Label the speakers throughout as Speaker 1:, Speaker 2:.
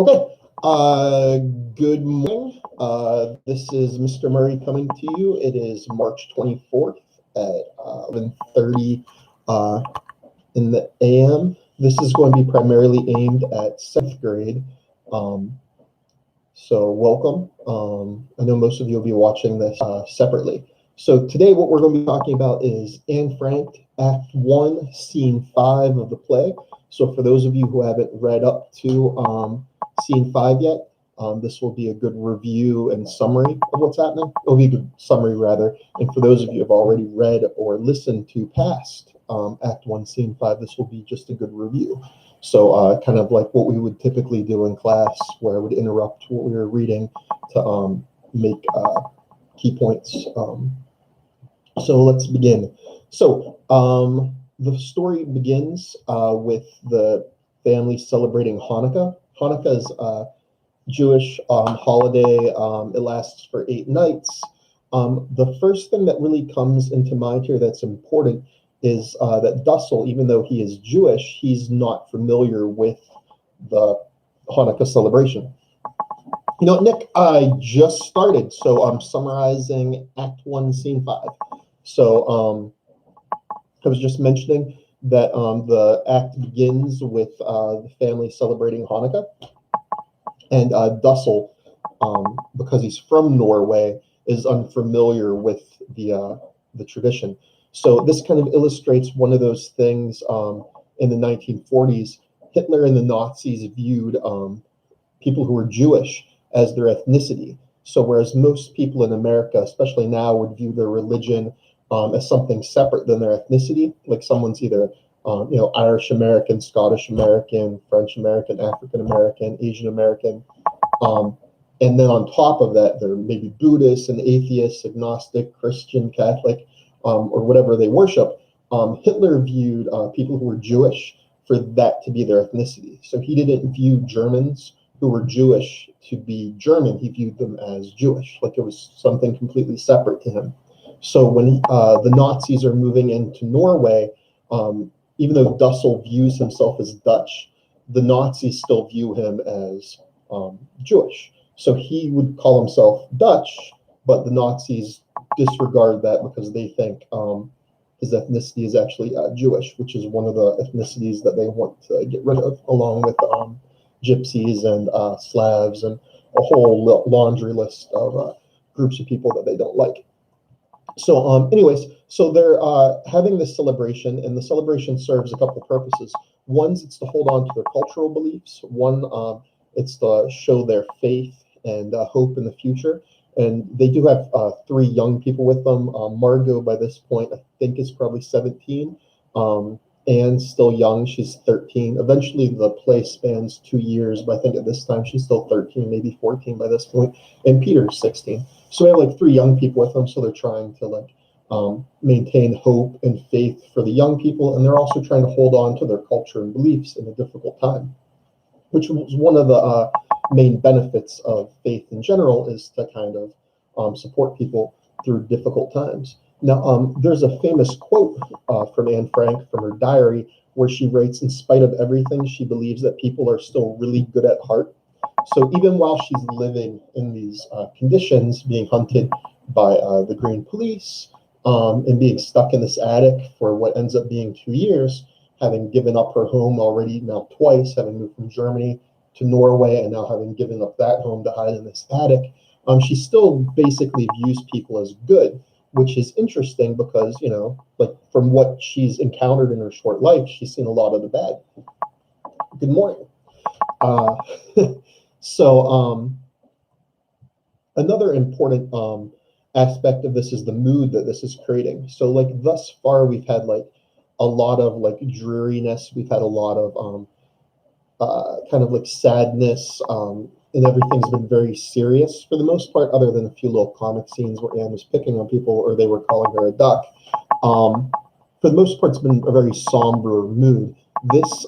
Speaker 1: Okay. Good morning. This is Mr. Murray coming to you. It is March 24th at 11:30 uh, in the AM. This is going to be primarily aimed at seventh grade. Um, so welcome. I know most of you will be watching this separately. So today what we're going to be talking about is Anne Frank, Act 1, Scene 5 of the play. So for those of you who haven't read up to Scene 5 yet, this will be a good review and summary of what's happening. It'll be a good summary, rather. And for those of you who have already read or listened to past Act 1, Scene 5, this will be just a good review. So kind of like what we would typically do in class, where I would interrupt what we were reading to make key points. So let's begin. So the story begins with the family celebrating Hanukkah. Hanukkah is a Jewish holiday. It lasts for 8 nights. The first thing that really comes into mind here that's important is that Dussel, even though he is Jewish, he's not familiar with the Hanukkah celebration. You know, Nick, I just started, so I'm summarizing Act 1, Scene 5. So I was just mentioning that the act begins with the family celebrating Hanukkah. And Dussel, because he's from Norway, is unfamiliar with the tradition. So this kind of illustrates one of those things in the 1940s. Hitler and the Nazis viewed people who were Jewish as their ethnicity. So whereas most people in America, especially now, would view their religion as something separate than their ethnicity, like someone's either Irish American, Scottish American, French American, African American, Asian American. And then on top of that, they're maybe Buddhist and atheist, agnostic, Christian, Catholic, or whatever they worship. Hitler viewed people who were Jewish for that to be their ethnicity. So he didn't view Germans who were Jewish to be German. He viewed them as Jewish, like it was something completely separate to him. So when the Nazis are moving into Norway, even though Dussel views himself as Dutch, the Nazis still view him as Jewish. So he would call himself Dutch, but the Nazis disregard that because they think his ethnicity is actually Jewish, which is one of the ethnicities that they want to get rid of, along with Gypsies and Slavs and a whole laundry list of groups of people that they don't like. So anyways, so they're having this celebration, and the celebration serves a couple of purposes. One's it's to hold on to their cultural beliefs. One, it's to show their faith and hope in the future. And they do have 3 young people with them. Margot, by this point, I think is probably 17. Anne's still young, she's 13. Eventually the play spans 2 years, but I think at this time she's still 13, maybe 14 by this point. And Peter's 16. So we have like 3 young people with them, so they're trying to maintain hope and faith for the young people, and they're also trying to hold on to their culture and beliefs in a difficult time, which was one of the main benefits of faith in general, is to kind of support people through difficult times. Now, there's a famous quote from Anne Frank from her diary where she writes, "In spite of everything, she believes that people are still really good at heart." So even while she's living in these conditions, being hunted by the Green Police and being stuck in this attic for what ends up being 2 years, having given up her home already now twice, having moved from Germany to Norway and now having given up that home to hide in this attic, she still basically views people as good, which is interesting because, like from what she's encountered in her short life, she's seen a lot of the bad. Good morning. Uh, so another important aspect of this is the mood that this is creating. So like thus far, we've had like a lot of like dreariness. We've had a lot of kind of like sadness, and everything's been very serious for the most part, other than a few little comic scenes where Anne was picking on people or they were calling her a duck. For the most part, it's been a very somber mood. This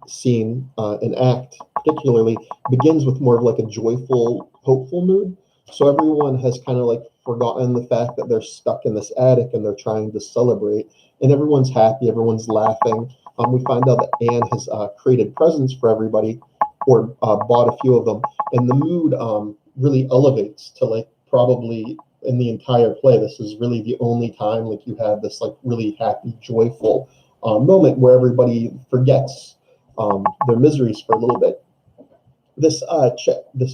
Speaker 1: scene and act particularly begins with more of like a joyful, hopeful mood. So everyone has kind of like forgotten the fact that they're stuck in this attic and they're trying to celebrate, and everyone's happy, everyone's laughing. We find out that Anne has created presents for everybody, or bought a few of them, and the mood really elevates to like probably in the entire play. This is really the only time like you have this like really happy, joyful moment where everybody forgets their miseries for a little bit. This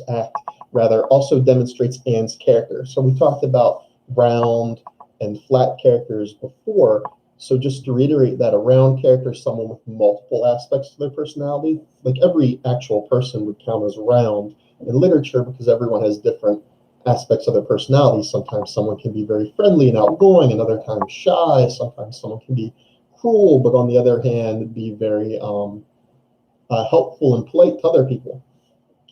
Speaker 1: act rather also demonstrates Anne's character. So we talked about round and flat characters before. So just to reiterate that, a round character is someone with multiple aspects to their personality. Like every actual person would count as round in literature because everyone has different aspects of their personality. Sometimes someone can be very friendly and outgoing, and other times shy. Sometimes someone can be cruel, but on the other hand, be very helpful and polite to other people.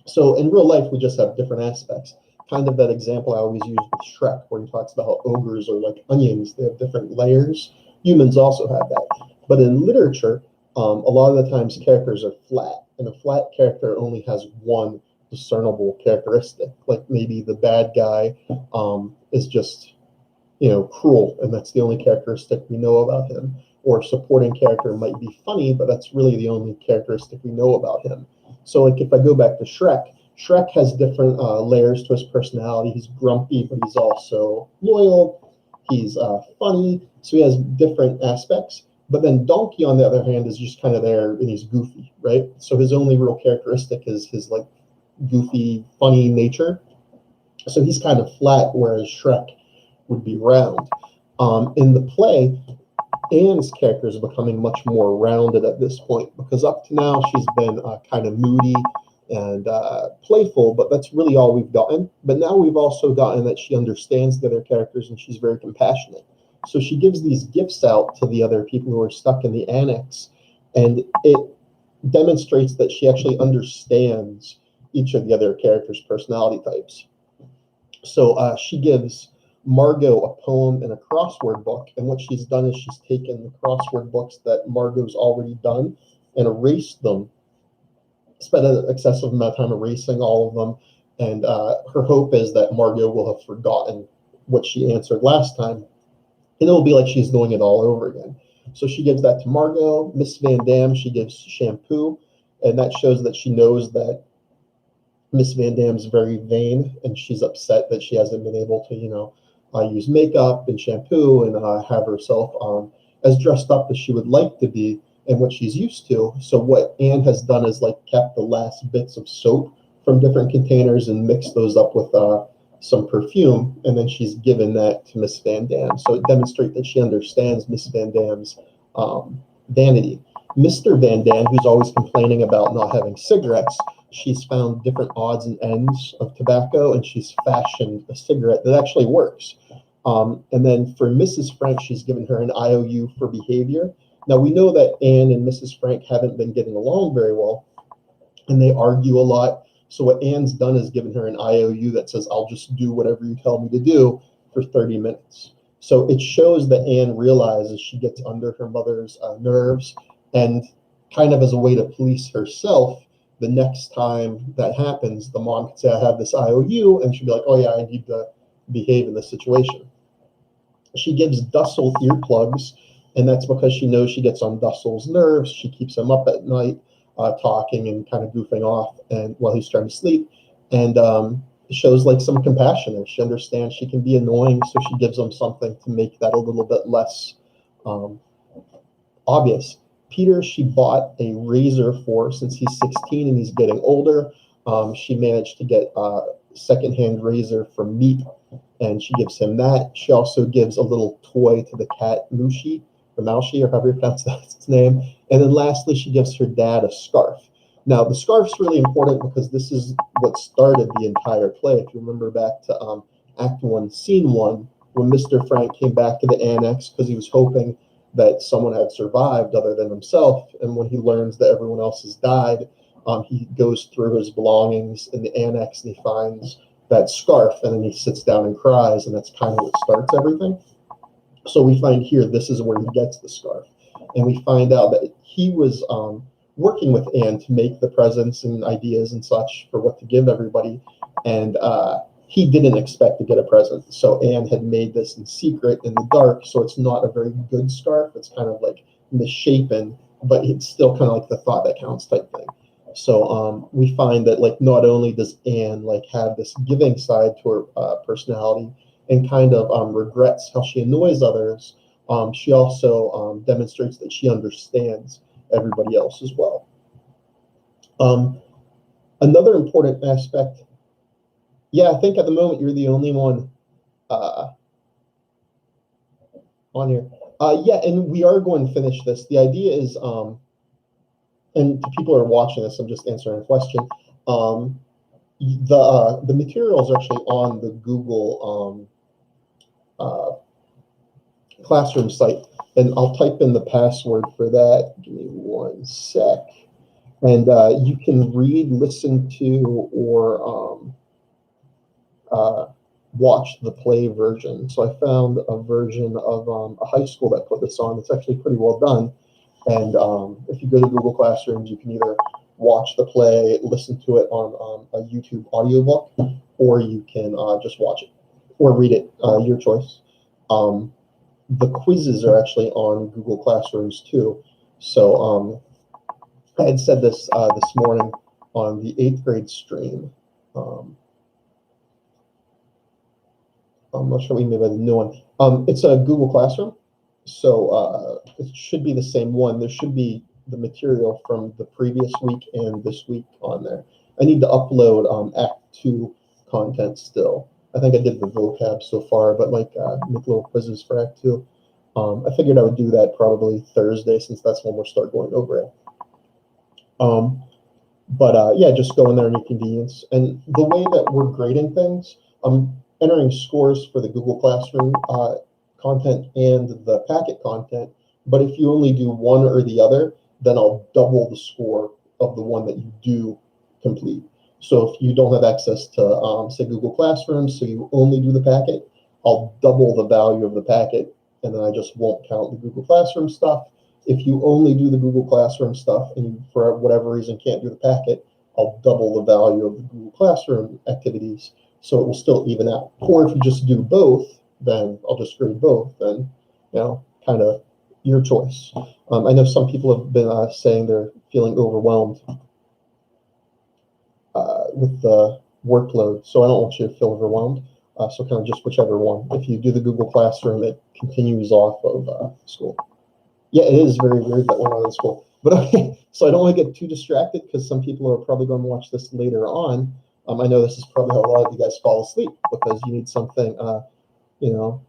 Speaker 1: So in real life, we just have different aspects. Kind of that example I always use with Shrek, where he talks about how ogres are like onions. They have different layers. Humans also have that. But in literature, a lot of the times characters are flat, and a flat character only has one discernible characteristic. Like maybe the bad guy is just, cruel, and that's the only characteristic we know about him. Or supporting character might be funny, but that's really the only characteristic we know about him. So like if I go back to Shrek, Shrek has different layers to his personality. He's grumpy, but he's also loyal. He's funny, so he has different aspects. But then Donkey, on the other hand, is just kind of there, and he's goofy, right? So his only real characteristic is his like goofy, funny nature. So he's kind of flat, whereas Shrek would be round. In the play, Anne's character is becoming much more rounded at this point because up to now she's been kind of moody and playful, but that's really all we've gotten. But now we've also gotten that she understands the other characters and she's very compassionate. So she gives these gifts out to the other people who are stuck in the annex, and it demonstrates that she actually understands each of the other characters' personality types. So she gives Margot a poem and a crossword book, and what she's done is she's taken the crossword books that Margot's already done and erased them, spent an excessive amount of time erasing all of them, and her hope is that Margot will have forgotten what she answered last time, and it'll be like she's doing it all over again. So she gives that to Margot. Miss Van Dam, she gives shampoo, and that shows that she knows that Miss Van Dam's very vain, and she's upset that she hasn't been able to, use makeup and shampoo and have herself as dressed up as she would like to be and what she's used to. So what Anne has done is like kept the last bits of soap from different containers and mixed those up with some perfume, and then she's given that to Miss Van Dam. So it demonstrates that she understands Miss Van Dam's vanity. Mr. Van Dam, who's always complaining about not having cigarettes, she's found different odds and ends of tobacco, and she's fashioned a cigarette that actually works. And then for Mrs. Frank, she's given her an IOU for behavior. Now, we know that Anne and Mrs. Frank haven't been getting along very well, and they argue a lot. So what Anne's done is given her an IOU that says, I'll just do whatever you tell me to do for 30 minutes. So it shows that Anne realizes she gets under her mother's nerves, and kind of as a way to police herself, the next time that happens, the mom could say, I have this IOU, and she'd be like, oh yeah, I need to behave in this situation. She gives Dussel earplugs, and that's because she knows she gets on Dussel's nerves. She keeps him up at night, talking and kind of goofing off and while he's trying to sleep, and shows like some compassion, and she understands she can be annoying, so she gives him something to make that a little bit less obvious. Peter, she bought a razor for since he's 16 and he's getting older. She managed to get a secondhand razor from Meep, and she gives him that. She also gives a little toy to the cat, Mushi, or Maushi, or however you pronounce that's its name. And then lastly, she gives her dad a scarf. Now, the scarf's really important because this is what started the entire play. If you remember back to Act 1, Scene 1, when Mr. Frank came back to the annex because he was hoping that someone had survived other than himself. And when he learns that everyone else has died, he goes through his belongings in the annex and he finds that scarf, and then he sits down and cries, and that's kind of what starts everything. So we find here, this is where he gets the scarf. And we find out that he was working with Anne to make the presents and ideas and such for what to give everybody. And he didn't expect to get a present. So Anne had made this in secret in the dark, so it's not a very good scarf. It's kind of like misshapen, but it's still kind of like the thought that counts type thing. So we find that like not only does Anne like have this giving side to her personality and kind of regrets how she annoys others, she also demonstrates that she understands everybody else as well. Another important aspect, yeah, I think at the moment you're the only one on here. Yeah, and we are going to finish this. The idea is, and to people who are watching this, I'm just answering a question. The materials are actually on the Google Classroom site, and I'll type in the password for that. Give me one sec. And you can read, listen to, or watch the play version. So I found a version of a high school that put this on. It's actually pretty well done. And if you go to Google Classrooms, you can either watch the play, listen to it on a YouTube audiobook, or you can just watch it or read it, your choice. The quizzes are actually on Google Classrooms too. So I had said this this morning on the 8th grade stream. I'm not sure what you mean by the new one. It's a Google Classroom, so it should be the same one. There should be the material from the previous week and this week on there. I need to upload Act 2 content still. I think I did the vocab so far, but like make little quizzes for Act 2. I figured I would do that probably Thursday, since that's when we'll start going over it. Yeah, just go in there in your convenience. And the way that we're grading things, I'm entering scores for the Google Classroom content and the packet content. But if you only do one or the other, then I'll double the score of the one that you do complete. So if you don't have access to, say, Google Classroom, so you only do the packet, I'll double the value of the packet, and then I just won't count the Google Classroom stuff. If you only do the Google Classroom stuff and you, for whatever reason, can't do the packet, I'll double the value of the Google Classroom activities, so it will still even out. Or if you just do both, then I'll just grade both, and, you know, kind of your choice. I know some people have been saying they're feeling overwhelmed with the workload, so I don't want you to feel overwhelmed. So kind of just whichever one. If you do the Google Classroom, it continues off of school. Yeah, it is very weird that we're not in school. But okay, so I don't want to get too distracted, because some people are probably going to watch this later on. I know this is probably how a lot of you guys fall asleep, because you need something, you know,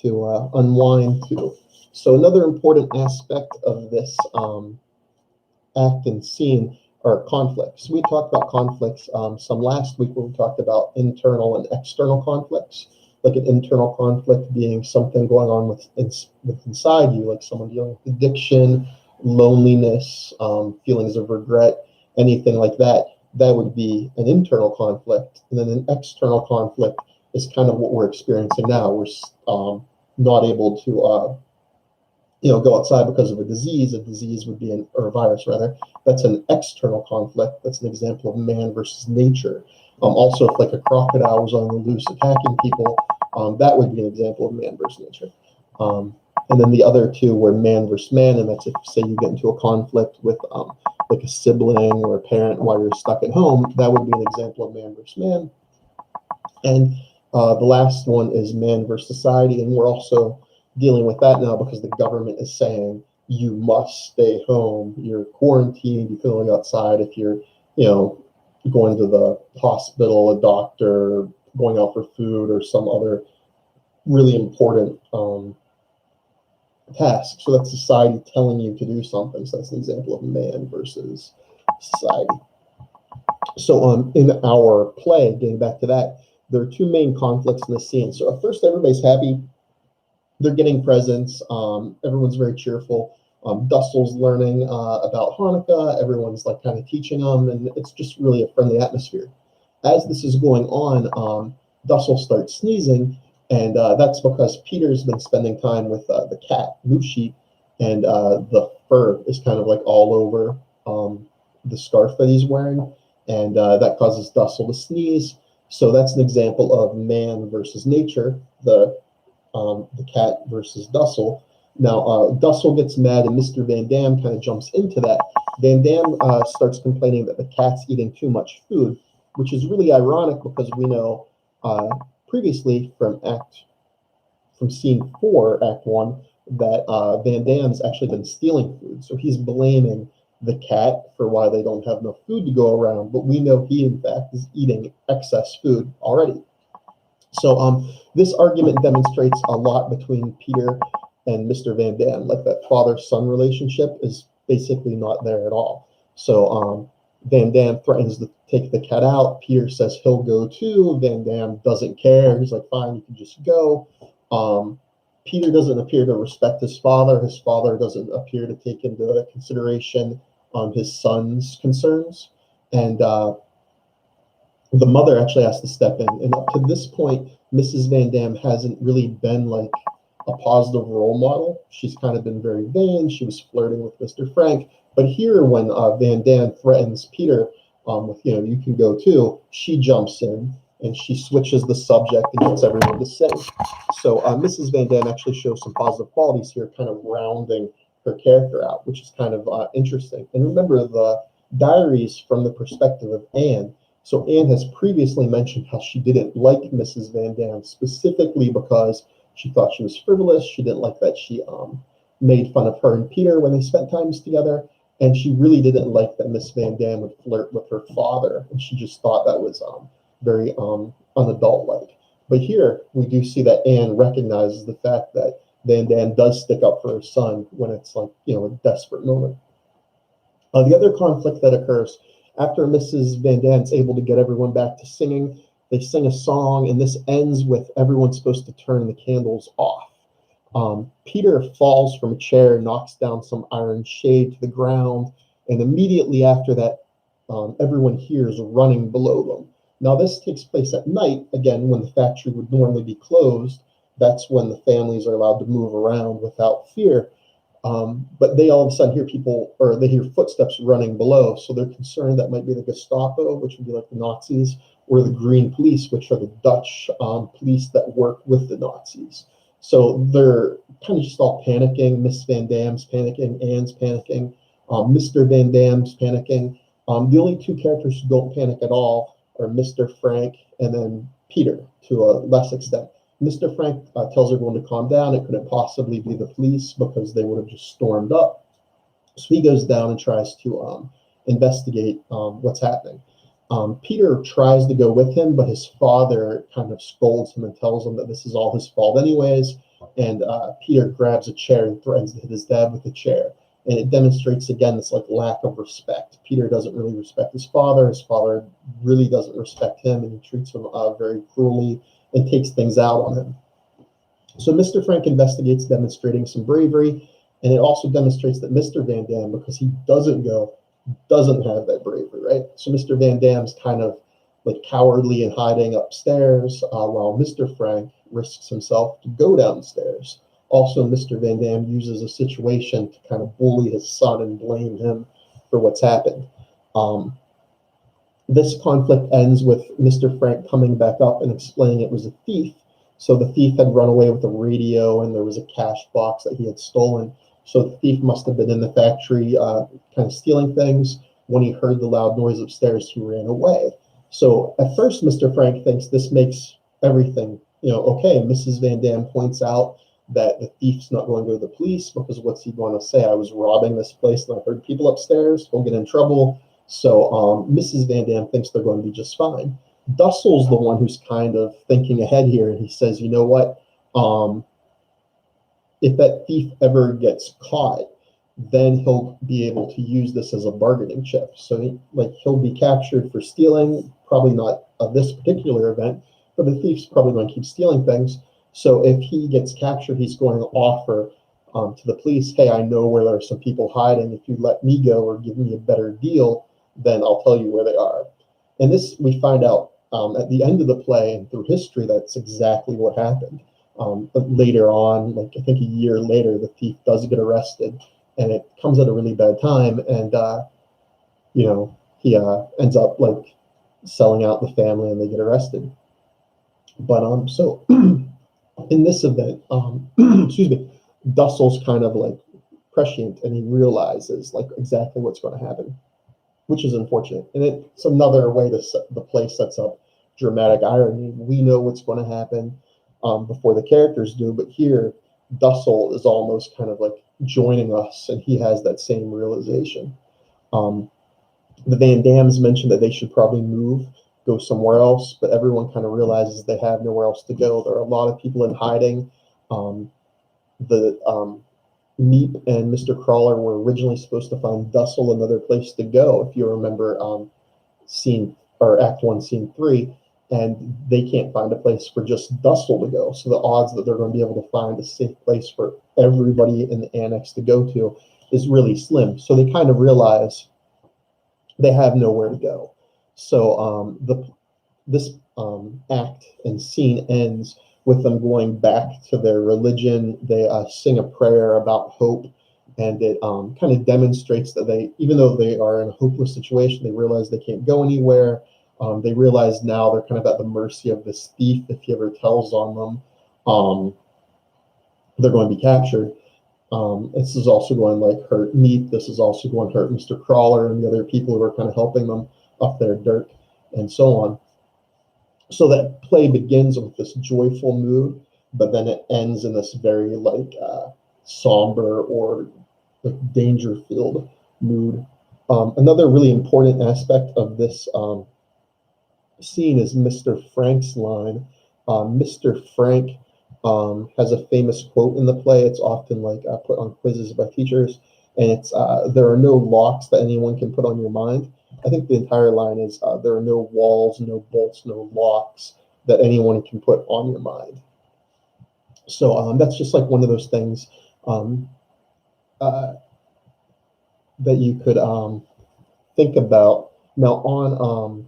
Speaker 1: to unwind to. So another important aspect of this act and scene are conflicts. We talked about conflicts some last week when we talked about internal and external conflicts. Like an internal conflict being something going on with inside you, like someone dealing with addiction, loneliness, feelings of regret, anything like that. That would be an internal conflict. And then an external conflict is kind of what we're experiencing now. We're not able to go outside because of a disease. A disease would be or a virus rather. That's an external conflict. That's an example of man versus nature. Also, if like a crocodile was on the loose attacking people, that would be an example of man versus nature. And then the other two were man versus man, and that's if, say, you get into a conflict with like a sibling or a parent while you're stuck at home, that would be an example of man versus man. And the last one is man versus society, and we're also dealing with that now because the government is saying you must stay home, you're quarantined, you can only go outside if you're, going to the hospital, a doctor, going out for food, or some other really important task. So that's society telling you to do something. So that's an example of man versus society. So in our play, getting back to that, there are two main conflicts in the scene. So at first, everybody's happy. They're getting presents. Everyone's very cheerful. Dussel's learning about Hanukkah. Everyone's like kind of teaching them, and it's just really a friendly atmosphere. As this is going on, Dussel starts sneezing, and that's because Peter's been spending time with the cat, Mushi, and the fur is kind of like all over the scarf that he's wearing, and that causes Dussel to sneeze. So that's an example of man versus nature, the cat versus Dussel. Now, Dussel gets mad, and Mr. Van Dam kind of jumps into that, Van Damme starts complaining that the cat's eating too much food, which is really ironic because we know previously from scene 4, Act 1, that Van Damme's actually been stealing food. So he's blaming the cat for why they don't have enough food to go around, but we know he, in fact, is eating excess food already. So this argument demonstrates a lot between Peter and Mr. Van Damme. Like, that father-son relationship is basically not there at all. So Van Damme threatens to take the cat out. Peter says he'll go too. Van Damme doesn't care. He's like, fine, you can just go. Peter doesn't appear to respect his father. His father doesn't appear to take into consideration his son's concerns. And the mother actually has to step in. And up to this point, Mrs. Van Damme hasn't really been like a positive role model. She's kind of been very vain. She was flirting with Mr. Frank. But here, when Van Damme threatens Peter with, you can go too, she jumps in and she switches the subject and gets everyone to sing. So Mrs. Van Damme actually shows some positive qualities here, kind of rounding her character out, which is kind of interesting. And remember, the diaries from the perspective of Anne. So Anne has previously mentioned how she didn't like Mrs. Van Damme specifically because she thought she was frivolous. She didn't like that she made fun of her and Peter when they spent times together. And she really didn't like that Miss Van Damme would flirt with her father. And she just thought that was very unadult-like. But here we do see that Anne recognizes the fact that Van Damme does stick up for her son when it's like, a desperate moment. The other conflict that occurs after Mrs. Van Damme's able to get everyone back to singing, they sing a song, and this ends with everyone supposed to turn the candles off. Peter falls from a chair, knocks down some iron shade to the ground, and immediately after that, everyone hears running below them. Now, this takes place at night, again, when the factory would normally be closed. That's when the families are allowed to move around without fear. But they all of a sudden hear they hear footsteps running below. So they're concerned that might be the Gestapo, which would be like the Nazis, or the Green Police, which are the Dutch police that work with the Nazis. So they're kind of just all panicking. Miss Van Damme's panicking, Anne's panicking, Mr. Van Damme's panicking. The only two characters who don't panic at all are Mr. Frank and then Peter, to a less extent. Mr. Frank tells everyone to calm down. It couldn't possibly be the police because they would have just stormed up. So he goes down and tries to investigate what's happening. Peter tries to go with him, but his father kind of scolds him and tells him that this is all his fault anyways. And Peter grabs a chair and threatens to hit his dad with the chair. And it demonstrates, again, this like lack of respect. Peter doesn't really respect his father. His father really doesn't respect him, and he treats him very cruelly and takes things out on him. So Mr. Frank investigates, demonstrating some bravery, and it also demonstrates that Mr. Van Damme, because he doesn't go, doesn't have that bravery, right? So Mr. Van Damme's kind of like cowardly and hiding upstairs, while Mr. Frank risks himself to go downstairs. Also, Mr. Van Damme uses a situation to kind of bully his son and blame him for what's happened. This conflict ends with Mr. Frank coming back up and explaining it was a thief. So the thief had run away with a radio, and there was a cash box that he had stolen. So the thief must have been in the factory kind of stealing things. When he heard the loud noise upstairs, he ran away. So at first, Mr. Frank thinks this makes everything okay. Mrs. Van Damme points out that the thief's not going to go to the police because what's he going to say? I was robbing this place and I heard people upstairs. He'll get in trouble. So Mrs. Van Damme thinks they're going to be just fine. Dussel's the one who's kind of thinking ahead here, and he says, you know what? If that thief ever gets caught, then he'll be able to use this as a bargaining chip. So he'll be captured for stealing, probably not of this particular event, but the thief's probably going to keep stealing things. So if he gets captured, he's going to offer to the police, hey, I know where there are some people hiding. If you let me go or give me a better deal, then I'll tell you where they are. And this, we find out at the end of the play and through history, that's exactly what happened. But later on, I think a year later, the thief does get arrested, and it comes at a really bad time. And, he ends up selling out the family, and they get arrested. But so in this event, excuse me, Dussel's kind of prescient, and he realizes like exactly what's going to happen, which is unfortunate. And it's another way the play sets up dramatic irony. We know what's going to happen before the characters do, but here Dussel is almost kind of like joining us, and he has that same realization. The Van Dams mentioned that they should probably move, go somewhere else, but everyone kind of realizes they have nowhere else to go. There are a lot of people in hiding. Meep and Mr. Crawler were originally supposed to find Dussel another place to go, if you remember Act 1, Scene 3, and they can't find a place for just Dussel to go. So the odds that they're going to be able to find a safe place for everybody in the annex to go to is really slim. So they kind of realize they have nowhere to go. So this act and scene ends with them going back to their religion. They sing a prayer about hope, and it kind of demonstrates that they, even though they are in a hopeless situation, they realize they can't go anywhere. They realize now they're kind of at the mercy of this thief. If he ever tells on them, they're going to be captured. This is also going to like hurt Meep. This is also going to hurt Mr. Crawler and the other people who are kind of helping them up their dirt, and so on. So that play begins with this joyful mood, but then it ends in this very like somber or like danger-filled mood. Another really important aspect of this scene is Mr. Frank's line. Mr. Frank has a famous quote in the play. It's often like put on quizzes by teachers, and it's there are no locks that anyone can put on your mind. I think the entire line is there are no walls, no bolts, no locks that anyone can put on your mind. So that's just like one of those things that you could think about. Now on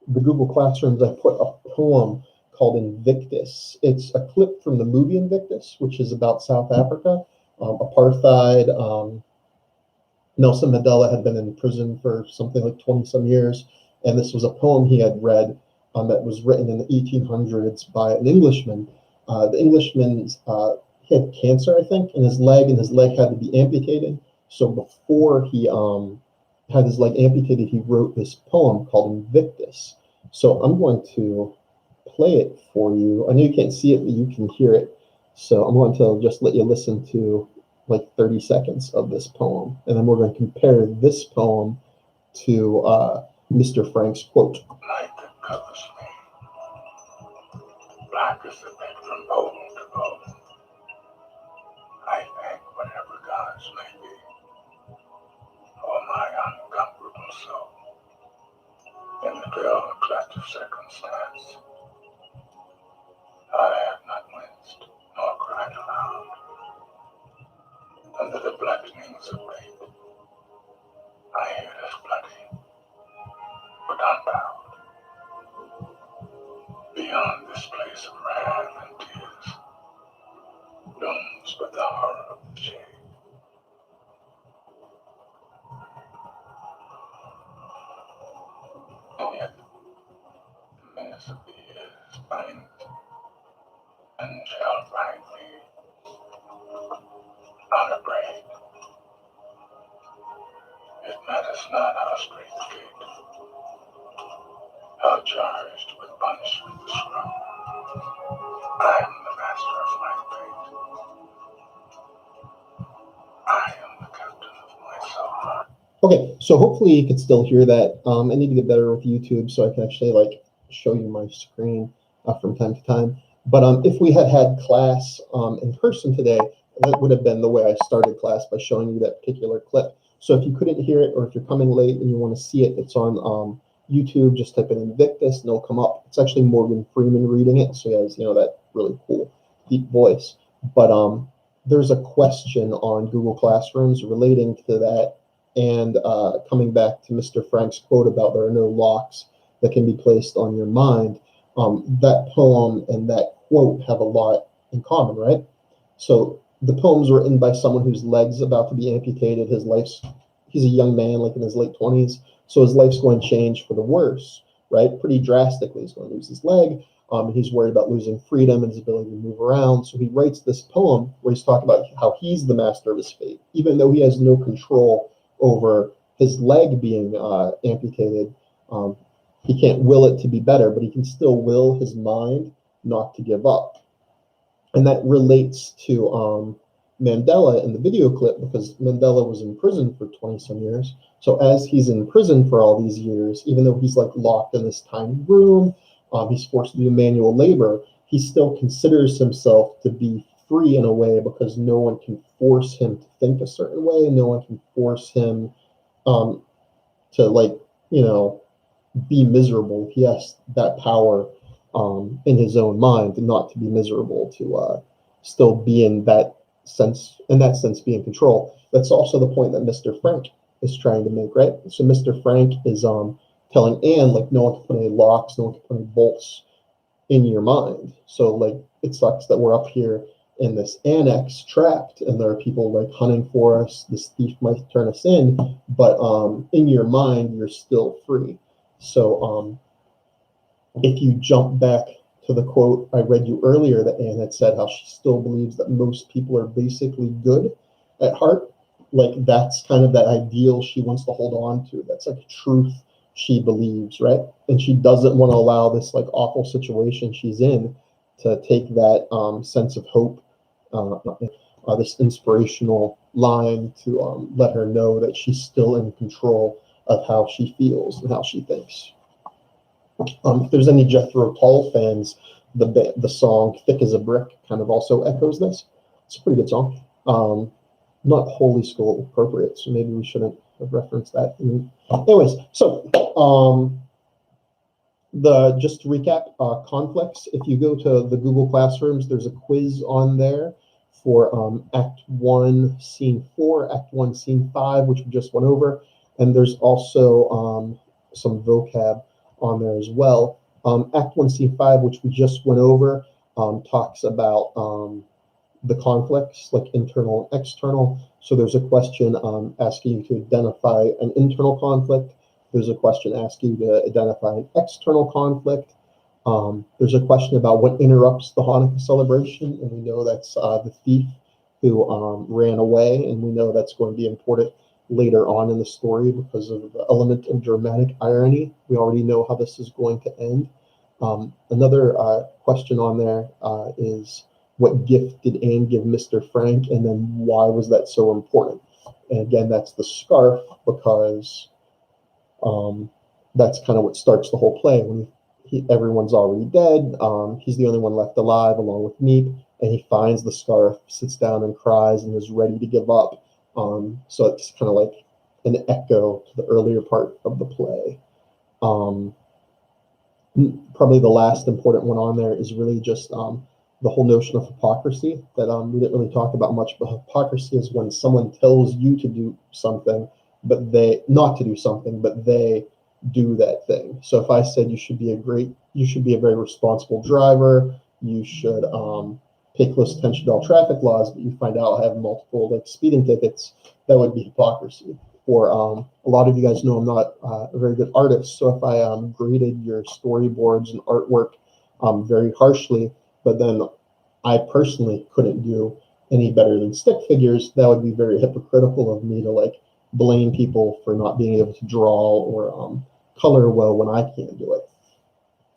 Speaker 1: the Google Classrooms, I put a poem called Invictus. It's a clip from the movie Invictus, which is about South Africa, apartheid. Nelson Mandela had been in prison for something like 20-some years, and this was a poem he had read that was written in the 1800s by an Englishman. The Englishman he had cancer, I think, in his leg, and his leg had to be amputated. So before he had his leg amputated, he wrote this poem called Invictus. So I'm going to play it for you. I know you can't see it, but you can hear it. So I'm going to just let you listen to like 30 seconds of this poem, and then we're going to compare this poem to Mr. Frank's quote.
Speaker 2: Night that covers me, black as the bed from pole to pole. I thank whatever gods may be, or my uncomfortable soul. In the dull clutch of circumstance, I have not winced nor cried aloud. Under the bludgeonings of fate, I hear this bloody, but unbowed. Beyond this place of wrath and tears, looms but the horror of the shade. And yet, the menace of the years finds and shall find me unafraid. It matters not how straight the gate, how charged with punishment the scroll. I am the master of my fate. I am the captain of my soul.
Speaker 1: Okay, so hopefully you can still hear that. I need to get better with YouTube so I can actually like show you my screen from time to time. But if we had had class in person today, that would have been the way I started class, by showing you that particular clip. So if you couldn't hear it, or if you're coming late and you want to see it, it's on YouTube. Just type in Invictus and it'll come up. It's actually Morgan Freeman reading it, so you guys know that really cool deep voice. But there's a question on Google Classrooms relating to that, and coming back to Mr. Frank's quote about there are no locks that can be placed on your mind. That poem and that quote have a lot in common, right? So the poem's written by someone whose leg's about to be amputated. He's a young man, like in his late 20s, so his life's going to change for the worse, right? Pretty drastically. He's going to lose his leg. He's worried about losing freedom and his ability to move around. So he writes this poem where he's talking about how he's the master of his fate, even though he has no control over his leg being amputated. He can't will it to be better, but he can still will his mind not to give up. And that relates to Mandela in the video clip, because Mandela was in prison for 20 some years. So as he's in prison for all these years, even though he's like locked in this tiny room, he's forced to do manual labor, he still considers himself to be free in a way, because no one can force him to think a certain way. No one can force him to, like, you know, be miserable. He has that power in his own mind not to be miserable, to still be in that sense, be in control. That's also the point that Mr. Frank is trying to make, right? So Mr. Frank is telling Anne, like, no one can put any locks, no one can put any bolts in your mind. So, like, it sucks that we're up here in this annex trapped, and there are people like hunting for us. This thief might turn us in, but in your mind, you're still free. So if you jump back to the quote I read you earlier that Anne had said, how she still believes that most people are basically good at heart, like, that's kind of that ideal she wants to hold on to. That's like truth she believes, right? And she doesn't want to allow this like awful situation she's in to take that sense of hope, this inspirational line to let her know that she's still in control of how she feels and how she thinks. If there's any Jethro Tull fans, the song "Thick as a Brick" kind of also echoes this. It's a pretty good song. Not wholly school appropriate, so maybe we shouldn't have referenced that. Anyways, so just to recap, conflicts. If you go to the Google Classrooms, there's a quiz on there for Act 1, Scene 4, Act 1, Scene 5, which we just went over, and there's also some vocab on there as well. Act 1, Scene 5, which we just went over, talks about the conflicts, like internal and external. So there's a question asking you to identify an internal conflict. There's a question asking you to identify an external conflict. There's a question about what interrupts the Hanukkah celebration, and we know that's the thief who ran away, and we know that's going to be important later on in the story because of the element of dramatic irony. We already know how this is going to end. Another question on there is, what gift did Anne give Mr. Frank, and then why was that so important? And again, that's the scarf, because that's kind of what starts the whole play. When everyone's already dead, he's the only one left alive along with Meep, and he finds the scarf, sits down and cries, and is ready to give up. So it's kind of like an echo to the earlier part of the play. Probably the last important one on there is really just the whole notion of hypocrisy that we didn't really talk about much, but hypocrisy is when someone tells you to do something, but they not to do something, but they do that thing. So if I said you should be a very responsible driver, you should pay close attention to all traffic laws, but you find out I have multiple like speeding tickets, that would be hypocrisy. Or a lot of you guys know I'm not a very good artist, so if I graded your storyboards and artwork very harshly, but then I personally couldn't do any better than stick figures, that would be very hypocritical of me to like blame people for not being able to draw or color well when I can't do it.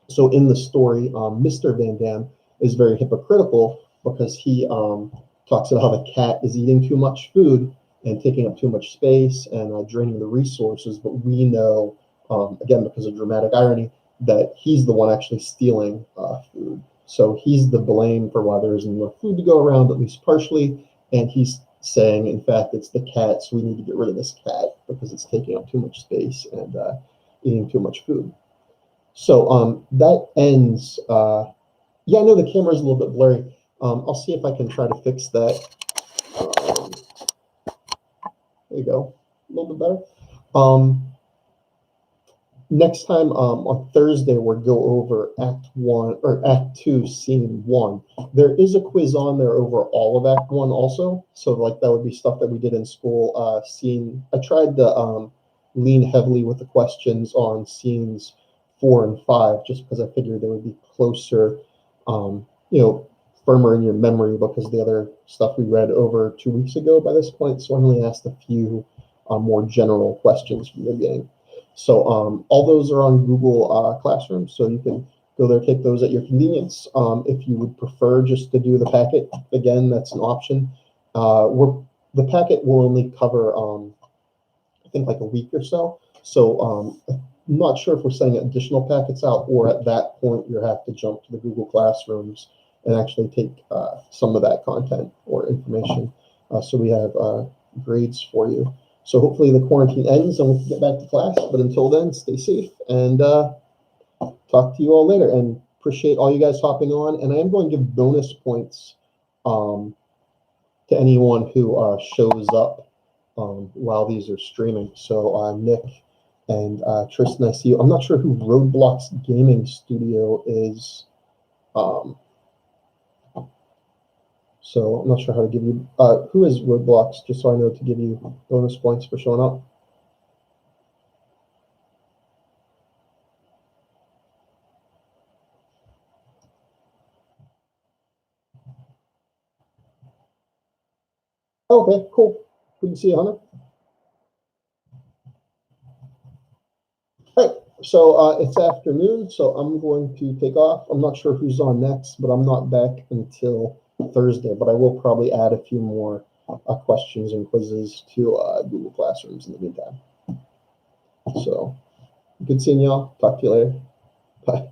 Speaker 1: So in the story, Mr. Van Dam is very hypocritical because he talks about how the cat is eating too much food and taking up too much space and draining the resources. But we know, again, because of dramatic irony, that he's the one actually stealing food. So he's the blame for why there isn't enough food to go around, at least partially. And he's saying, in fact, it's the cat, so we need to get rid of this cat because it's taking up too much space and eating too much food. So that ends. Yeah, I know the camera's a little bit blurry. I'll see if I can try to fix that. There you go, a little bit better. Next time on Thursday, we'll go over Act 1 or Act 2, Scene 1. There is a quiz on there over all of Act 1 also. So like that would be stuff that we did in school. I tried to lean heavily with the questions on scenes 4 and 5 just because I figured they would be closer, firmer in your memory because of the other stuff we read over 2 weeks ago by this point. So I only asked a few more general questions from the beginning. So all those are on Google Classroom, so you can go there, take those at your convenience. If you would prefer just to do the packet, again, that's an option. The packet will only cover, I think, like a week or so. So I'm not sure if we're sending additional packets out, or at that point you have to jump to the Google Classrooms and actually take some of that content or information. So we have grades for you. So hopefully the quarantine ends and we can get back to class. But until then, stay safe and talk to you all later. And appreciate all you guys hopping on. And I am going to give bonus points to anyone who shows up while these are streaming. So Nick and Tristan, I see you. I'm not sure who Roadblocks Gaming Studio is. So I'm not sure how to give you, who is Roadblocks, just so I know to give you bonus points for showing up. Okay, cool. Good to see you, Hunter. All right, so it's afternoon, so I'm going to take off. I'm not sure who's on next, but I'm not back until Thursday, but I will probably add a few more questions and quizzes to Google Classrooms in the meantime. So good seeing y'all. Talk to you later. Bye.